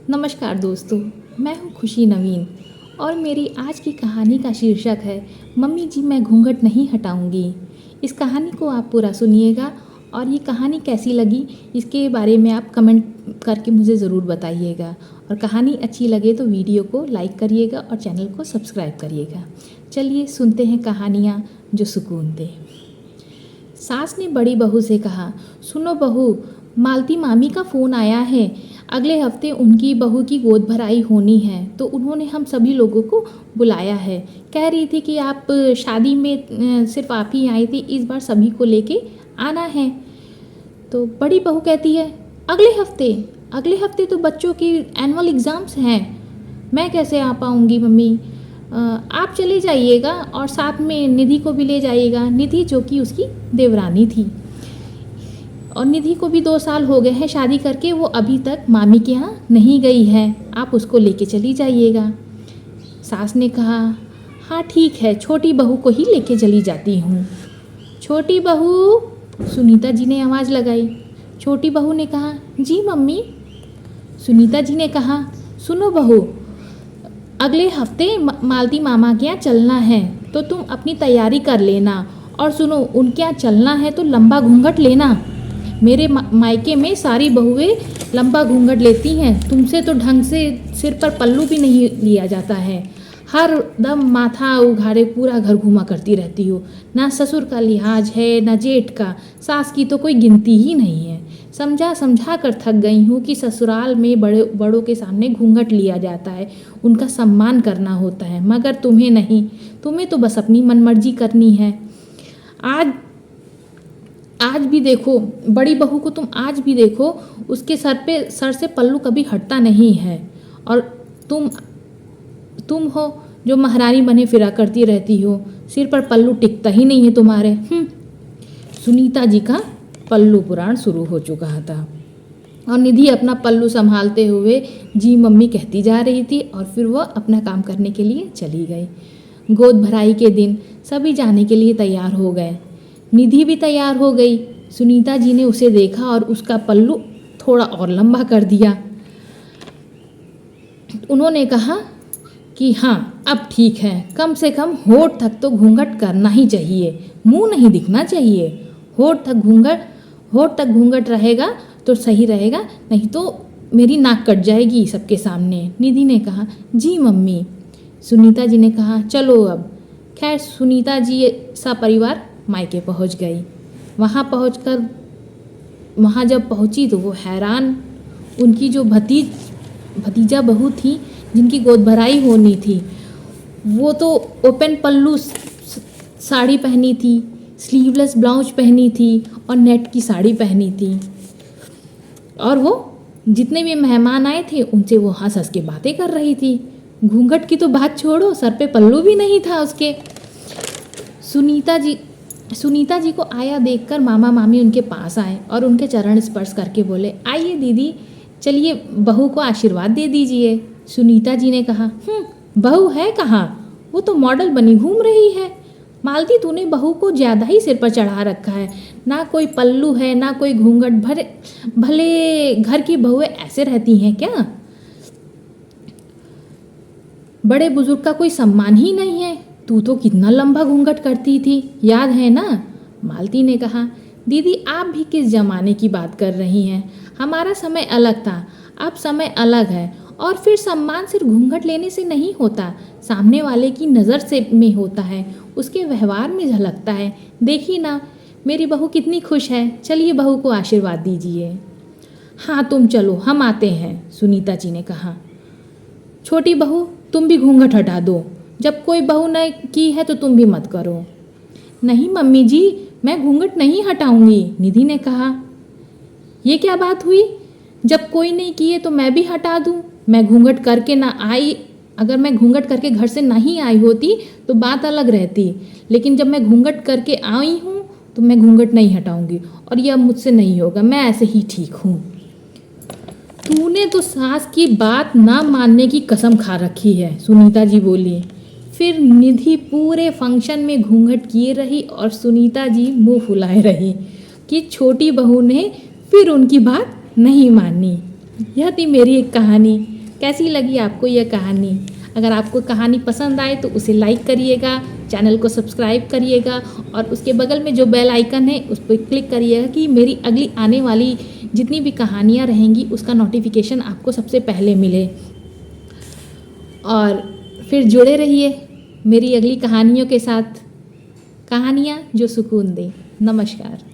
नमस्कार दोस्तों, मैं हूँ खुशी नवीन और मेरी आज की कहानी का शीर्षक है मम्मी जी मैं घूंघट नहीं हटाऊंगी। इस कहानी को आप पूरा सुनिएगा और ये कहानी कैसी लगी इसके बारे में आप कमेंट करके मुझे ज़रूर बताइएगा। और कहानी अच्छी लगे तो वीडियो को लाइक करिएगा और चैनल को सब्सक्राइब करिएगा। चलिए सुनते हैं कहानियाँ जो सुकून दे। सास ने बड़ी बहू से कहा, सुनो बहू, मालती मामी का फ़ोन आया है। अगले हफ्ते उनकी बहू की गोद भराई होनी है तो उन्होंने हम सभी लोगों को बुलाया है। कह रही थी कि आप शादी में सिर्फ आप ही आई थी, इस बार सभी को लेके आना है। तो बड़ी बहू कहती है, अगले हफ्ते तो बच्चों की एनुअल एग्ज़ाम्स हैं, मैं कैसे आ पाऊँगी मम्मी। आप चले जाइएगा और साथ में निधि को भी ले जाइएगा। निधि जो कि उसकी देवरानी थी और निधि को भी 2 साल हो गए हैं शादी करके, वो अभी तक मामी के यहाँ नहीं गई है, आप उसको लेके चली जाइएगा। सास ने कहा, हाँ ठीक है, छोटी बहू को ही लेके चली जाती हूँ। छोटी बहू, सुनीता जी ने आवाज़ लगाई। छोटी बहू ने कहा, जी मम्मी। सुनीता जी ने कहा, सुनो बहू, अगले हफ्ते मालती मामा के यहाँ चलना है तो तुम अपनी तैयारी कर लेना। और सुनो, उनके यहाँ चलना है तो लंबा घूंघट लेना। मेरे मायके में सारी बहुएं लंबा घूंघट लेती हैं, तुमसे तो ढंग से सिर पर पल्लू भी नहीं लिया जाता है। हर दम माथा उघाड़े पूरा घर घूमा करती रहती हो। ना ससुर का लिहाज है ना जेठ का, सास की तो कोई गिनती ही नहीं है। समझा समझा कर थक गई हूँ कि ससुराल में बड़ों के सामने घूंघट लिया जाता है, उनका सम्मान करना होता है, मगर तुम्हें नहीं, तुम्हें तो बस अपनी मनमर्जी करनी है। आज भी देखो, बड़ी बहू को तुम आज भी देखो, उसके सर से पल्लू कभी हटता नहीं है। और तुम हो जो महारानी बने फिरा करती रहती हो, सिर पर पल्लू टिकता ही नहीं है तुम्हारे। सुनीता जी का पल्लू पुराण शुरू हो चुका था और निधि अपना पल्लू संभालते हुए जी मम्मी कहती जा रही थी और फिर वह अपना काम करने के लिए चली गई। गोद भराई के दिन सभी जाने के लिए तैयार हो गए। निधि भी तैयार हो गई। सुनीता जी ने उसे देखा और उसका पल्लू थोड़ा और लंबा कर दिया। उन्होंने कहा कि हाँ अब ठीक है, कम से कम होठ तक तो घूंघट करना ही चाहिए, मुंह नहीं दिखना चाहिए। होठ तक घूंघट रहेगा तो सही रहेगा, नहीं तो मेरी नाक कट जाएगी सबके सामने। निधि ने कहा, जी मम्मी। सुनीता जी ने कहा, चलो अब। खैर सुनीता जी सा परिवार मायके पहुंच गई। वहाँ जब पहुंची तो वो हैरान। उनकी जो भतीजा बहू थी जिनकी गोद भराई होनी थी, वो तो ओपन पल्लू साड़ी पहनी थी, स्लीवलेस ब्लाउज पहनी थी और नेट की साड़ी पहनी थी। और वो जितने भी मेहमान आए थे उनसे वो हंस हंस के बातें कर रही थी। घूंघट की तो बात छोड़ो, सर पे पल्लू भी नहीं था उसके। सुनीता जी को आया देखकर मामा मामी उनके पास आए और उनके चरण स्पर्श करके बोले, आइए दीदी, चलिए बहू को आशीर्वाद दे दीजिए। सुनीता जी ने कहा, बहू है कहाँ, वो तो मॉडल बनी घूम रही है। मालती, तूने बहू को ज़्यादा ही सिर पर चढ़ा रखा है, ना कोई पल्लू है ना कोई घूंघट। भले घर की बहुएं ऐसे रहती हैं क्या? बड़े बुजुर्ग का कोई सम्मान ही नहीं है। तू तो कितना लंबा घूंघट करती थी, याद है ना? मालती ने कहा, दीदी आप भी किस ज़माने की बात कर रही हैं? हमारा समय अलग था, अब समय अलग है। और फिर सम्मान सिर्फ घूंघट लेने से नहीं होता, सामने वाले की नज़र से में होता है, उसके व्यवहार में झलकता है। देखिए ना, मेरी बहू कितनी खुश है। चलिए बहू को आशीर्वाद दीजिए। हाँ तुम चलो, हम आते हैं, सुनीता जी ने कहा। छोटी बहू, तुम भी घूंघट हटा दो, जब कोई बहू ने की है तो तुम भी मत करो। नहीं मम्मी जी, मैं घूंघट नहीं हटाऊंगी, निधि ने कहा। ये क्या बात हुई? जब कोई नहीं किए तो मैं भी हटा दूं? मैं घूंघट करके ना आई, अगर मैं घूंघट करके घर से नहीं आई होती तो बात अलग रहती, लेकिन जब मैं घूंघट करके आई हूँ तो मैं घूंघट नहीं हटाऊंगी और यह मुझसे नहीं होगा, मैं ऐसे ही ठीक हूँ। तूने तो सास की बात ना मानने की कसम खा रखी है, सुनीता जी बोली। फिर निधि पूरे फंक्शन में घूंघट किए रही और सुनीता जी मुंह फुलाए रही कि छोटी बहू ने फिर उनकी बात नहीं मानी। यह थी मेरी एक कहानी। कैसी लगी आपको यह कहानी? अगर आपको कहानी पसंद आए तो उसे लाइक करिएगा, चैनल को सब्सक्राइब करिएगा और उसके बगल में जो बेल आइकन है उस पर क्लिक करिएगा कि मेरी अगली आने वाली जितनी भी कहानियाँ रहेंगी उसका नोटिफिकेशन आपको सबसे पहले मिले। और फिर जुड़े रहिए मेरी अगली कहानियों के साथ, कहानियाँ जो सुकून दें। नमस्कार।